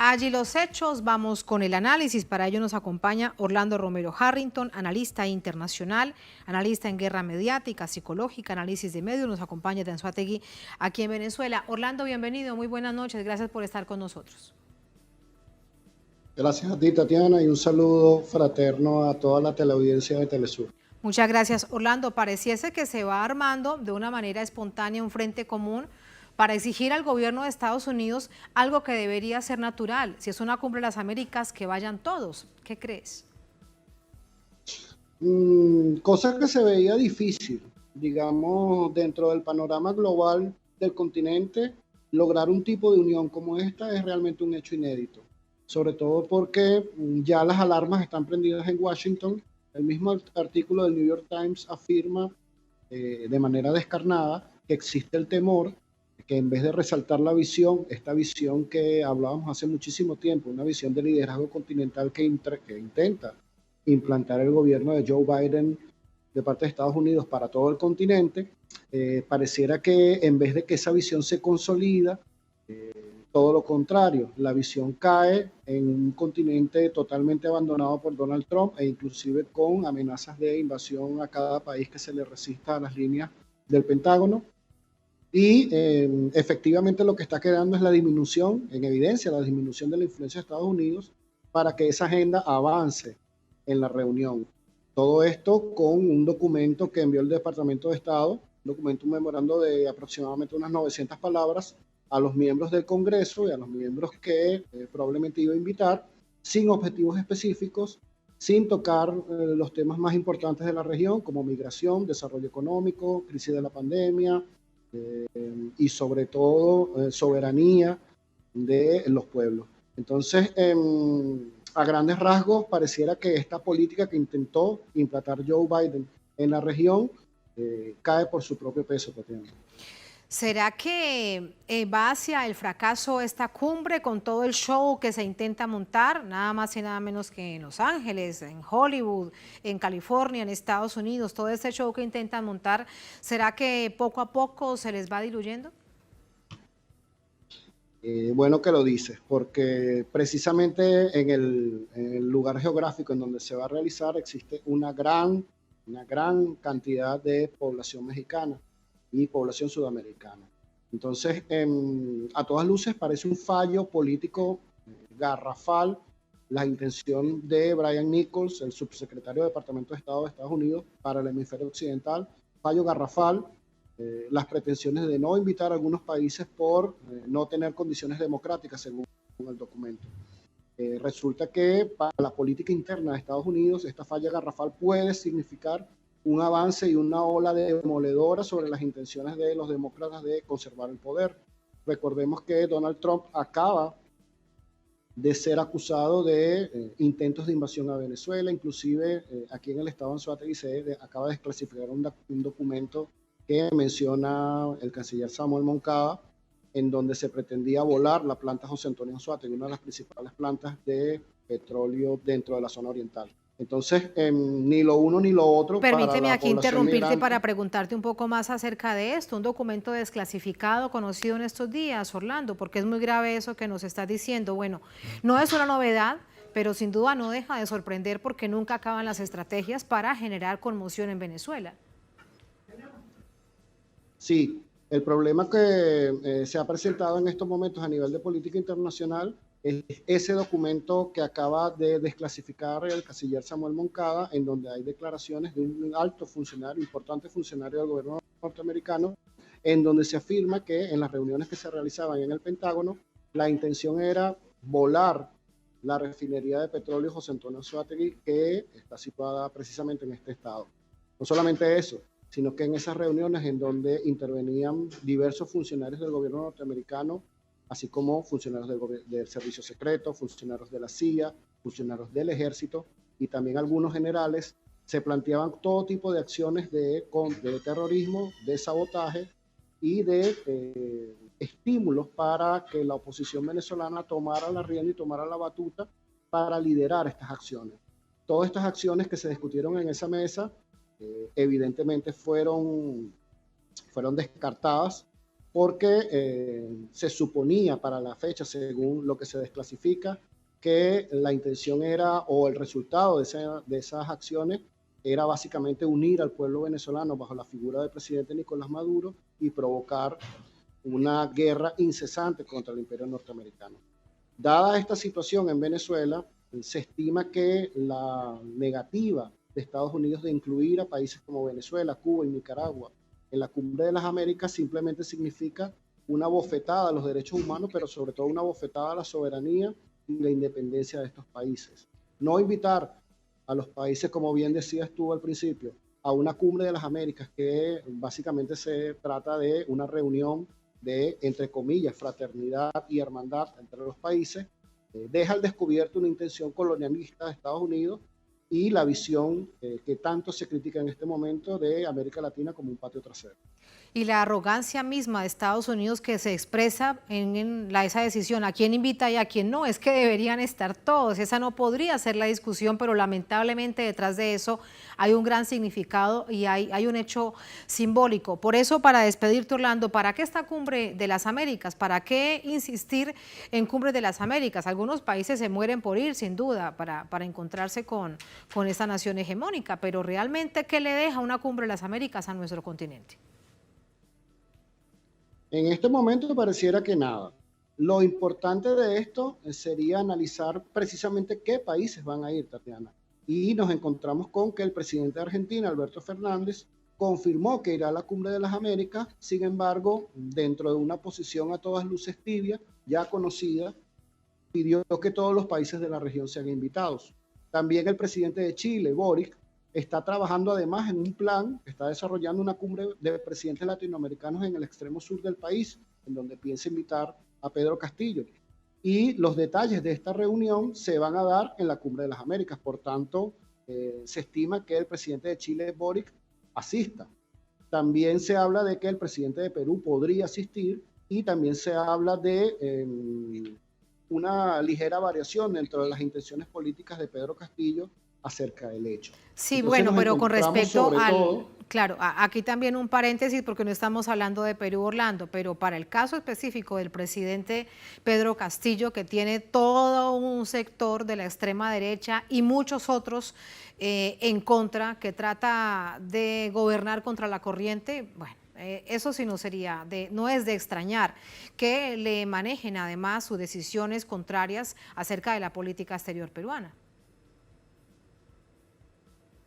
Allí los hechos, vamos con el análisis. Para ello nos acompaña Orlando Romero Harrington, analista internacional, analista en guerra mediática, psicológica, análisis de medios. Nos acompaña de Anzoátegui aquí en Venezuela. Orlando, bienvenido, muy buenas noches, gracias por estar con nosotros. Gracias a ti, Tatiana, y un saludo fraterno a toda la teleaudiencia de Telesur. Muchas gracias, Orlando. Pareciese que se va armando de una manera espontánea un frente común para exigir al gobierno de Estados Unidos algo que debería ser natural. Si es una cumbre de las Américas, que vayan todos. ¿Qué crees? Cosa que se veía difícil, digamos, dentro del panorama global del continente, lograr un tipo de unión como esta es realmente un hecho inédito. Sobre todo porque ya las alarmas están prendidas en Washington. El mismo artículo del New York Times afirma de manera descarnada que existe el temor que en vez de resaltar la visión, esta visión que hablábamos hace muchísimo tiempo, una visión de liderazgo continental que intenta implantar el gobierno de Joe Biden de parte de Estados Unidos para todo el continente, pareciera que en vez de que esa visión se consolida, todo lo contrario, la visión cae en un continente totalmente abandonado por Donald Trump e inclusive con amenazas de invasión a cada país que se le resista a las líneas del Pentágono. Y efectivamente lo que está quedando es la disminución, en evidencia, la disminución de la influencia de Estados Unidos para que esa agenda avance en la reunión. Todo esto con un documento que envió el Departamento de Estado, un documento, un memorando de aproximadamente unas 900 palabras a los miembros del Congreso y a los miembros que probablemente iba a invitar, sin objetivos específicos, sin tocar los temas más importantes de la región, como migración, desarrollo económico, crisis de la pandemia, y sobre todo soberanía de los pueblos. Entonces, a grandes rasgos, pareciera que esta política que intentó implantar Joe Biden en la región cae por su propio peso, Tatiana. ¿Será que va hacia el fracaso esta cumbre con todo el show que se intenta montar, nada más y nada menos que en Los Ángeles, en Hollywood, en California, en Estados Unidos, todo este show que intentan montar? ¿Será que poco a poco se les va diluyendo? Bueno que lo dices, porque precisamente en el lugar geográfico en donde se va a realizar existe una gran cantidad de población mexicana y población sudamericana. Entonces, a todas luces parece un fallo político garrafal la intención de Brian Nichols, el subsecretario de Departamento de Estado de Estados Unidos para el hemisferio occidental, fallo garrafal, las pretensiones de no invitar a algunos países por no tener condiciones democráticas según el documento. Resulta que para la política interna de Estados Unidos esta falla garrafal puede significar un avance y una ola demoledora sobre las intenciones de los demócratas de conservar el poder. Recordemos que Donald Trump acaba de ser acusado de intentos de invasión a Venezuela, inclusive aquí en el estado de Anzoátegui se acaba de desclasificar un documento que menciona el canciller Samuel Moncada, en donde se pretendía volar la planta José Antonio Anzoátegui, una de las principales plantas de petróleo dentro de la zona oriental. Entonces, ni lo uno ni lo otro. Permíteme aquí interrumpirte para preguntarte un poco más acerca de esto, un documento desclasificado conocido en estos días, Orlando, porque es muy grave eso que nos estás diciendo. Bueno, no es una novedad, pero sin duda no deja de sorprender porque nunca acaban las estrategias para generar conmoción en Venezuela. Sí, el problema que se ha presentado en estos momentos a nivel de política internacional es ese documento que acaba de desclasificar el canciller Samuel Moncada, en donde hay declaraciones de un alto funcionario, importante funcionario del gobierno norteamericano, en donde se afirma que en las reuniones que se realizaban en el Pentágono, la intención era volar la refinería de petróleo José Antonio Anzoátegui, que está situada precisamente en este estado. No solamente eso, sino que en esas reuniones en donde intervenían diversos funcionarios del gobierno norteamericano, así como funcionarios del servicio secreto, funcionarios de la CIA, funcionarios del ejército y también algunos generales, se planteaban todo tipo de acciones de terrorismo, de sabotaje y de estímulos para que la oposición venezolana tomara la rienda y tomara la batuta para liderar estas acciones. Todas estas acciones que se discutieron en esa mesa evidentemente fueron descartadas porque se suponía para la fecha, según lo que se desclasifica, que la intención era, o el resultado de esas acciones, era básicamente unir al pueblo venezolano bajo la figura del presidente Nicolás Maduro y provocar una guerra incesante contra el imperio norteamericano. Dada esta situación en Venezuela, se estima que la negativa de Estados Unidos de incluir a países como Venezuela, Cuba y Nicaragua en la Cumbre de las Américas simplemente significa una bofetada a los derechos humanos, pero sobre todo una bofetada a la soberanía y la independencia de estos países. No invitar a los países, como bien decías tú al principio, a una Cumbre de las Américas, que básicamente se trata de una reunión de, entre comillas, fraternidad y hermandad entre los países, deja al descubierto una intención colonialista de Estados Unidos y la visión que tanto se critica en este momento de América Latina como un patio trasero. Y la arrogancia misma de Estados Unidos que se expresa en esa decisión, a quién invita y a quién no, es que deberían estar todos. Esa no podría ser la discusión, pero lamentablemente detrás de eso hay un gran significado y hay un hecho simbólico. Por eso, para despedirte, Orlando, ¿para qué esta Cumbre de las Américas? ¿Para qué insistir en Cumbre de las Américas? Algunos países se mueren por ir, sin duda, para encontrarse con esta nación hegemónica, pero realmente, ¿qué le deja una Cumbre de las Américas a nuestro continente? En este momento pareciera que nada. Lo importante de esto sería analizar precisamente qué países van a ir, Tatiana. Y nos encontramos con que el presidente de Argentina, Alberto Fernández, confirmó que irá a la Cumbre de las Américas. Sin embargo, dentro de una posición a todas luces tibia, ya conocida, pidió que todos los países de la región sean invitados. También el presidente de Chile, Boric, está trabajando además en un plan, está desarrollando una cumbre de presidentes latinoamericanos en el extremo sur del país, en donde piensa invitar a Pedro Castillo. Y los detalles de esta reunión se van a dar en la Cumbre de las Américas. Por tanto, se estima que el presidente de Chile, Boric, asista. También se habla de que el presidente de Perú podría asistir y también se habla de una ligera variación dentro de las intenciones políticas de Pedro Castillo acerca del hecho. Sí, Entonces bueno, pero con respecto al... todo, claro, aquí también un paréntesis porque no estamos hablando de Perú, Orlando, pero para el caso específico del presidente Pedro Castillo, que tiene todo un sector de la extrema derecha y muchos otros en contra, que trata de gobernar contra la corriente, bueno, eso sí no es de extrañar que le manejen además sus decisiones contrarias acerca de la política exterior peruana.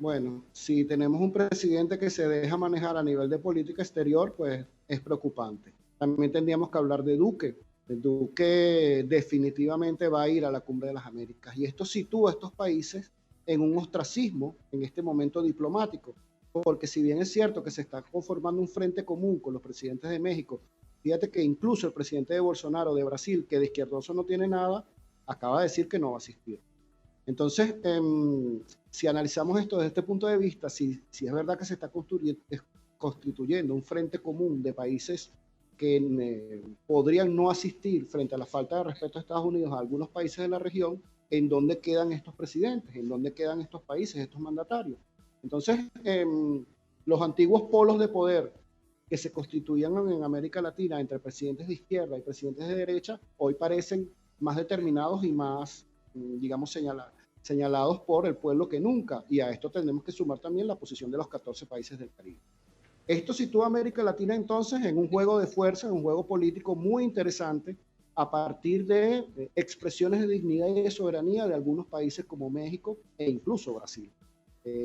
Bueno, si tenemos un presidente que se deja manejar a nivel de política exterior, pues es preocupante. También tendríamos que hablar de Duque. El Duque definitivamente va a ir a la Cumbre de las Américas y esto sitúa a estos países en un ostracismo en este momento diplomático, porque si bien es cierto que se está conformando un frente común con los presidentes de México, fíjate que incluso el presidente de Bolsonaro de Brasil, que de izquierdoso no tiene nada, acaba de decir que no va a asistir. Entonces, si analizamos esto desde este punto de vista, si es verdad que se está constituyendo un frente común de países que podrían no asistir frente a la falta de respeto a Estados Unidos a algunos países de la región, ¿en dónde quedan estos presidentes? ¿En dónde quedan estos países, estos mandatarios? Entonces, los antiguos polos de poder que se constituían en América Latina entre presidentes de izquierda y presidentes de derecha, hoy parecen más determinados y más, digamos, señalados por el pueblo que nunca, y a esto tenemos que sumar también la posición de los 14 países del Caribe. Esto sitúa a América Latina entonces en un juego de fuerza, en un juego político muy interesante, a partir de expresiones de dignidad y de soberanía de algunos países como México e incluso Brasil.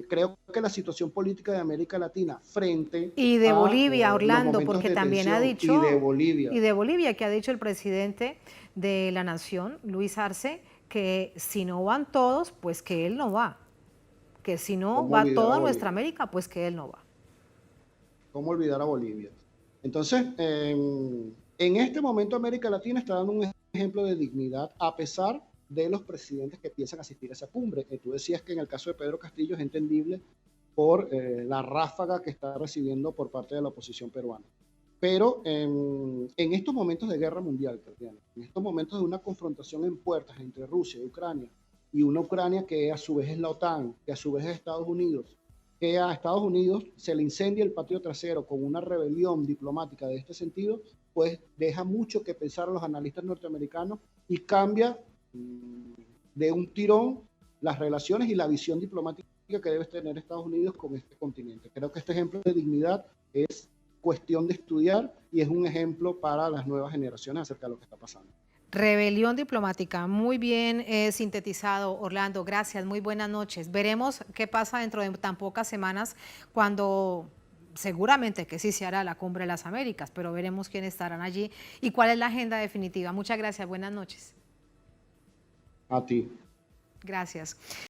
Creo que la situación política de América Latina frente y de a Bolivia, Orlando, porque también ha dicho, y de Bolivia, que ha dicho el presidente de la Nación, Luis Arce, que si no van todos, pues que él no va, que si no va toda nuestra América, pues que él no va. ¿Cómo olvidar a Bolivia? Entonces, en este momento América Latina está dando un ejemplo de dignidad a pesar de los presidentes que piensan asistir a esa cumbre. Tú decías que en el caso de Pedro Castillo es entendible por la ráfaga que está recibiendo por parte de la oposición peruana. Pero en estos momentos de guerra mundial, en estos momentos de una confrontación en puertas entre Rusia y Ucrania, y una Ucrania que a su vez es la OTAN, que a su vez es Estados Unidos, que a Estados Unidos se le incendia el patio trasero con una rebelión diplomática de este sentido, pues deja mucho que pensar a los analistas norteamericanos y cambia de un tirón las relaciones y la visión diplomática que debe tener Estados Unidos con este continente. Creo que este ejemplo de dignidad es cuestión de estudiar y es un ejemplo para las nuevas generaciones acerca de lo que está pasando. Rebelión diplomática, muy bien sintetizado, Orlando, gracias, muy buenas noches. Veremos qué pasa dentro de tan pocas semanas cuando seguramente que sí se hará la Cumbre de las Américas, pero veremos quiénes estarán allí y cuál es la agenda definitiva. Muchas gracias, buenas noches. A ti. Gracias.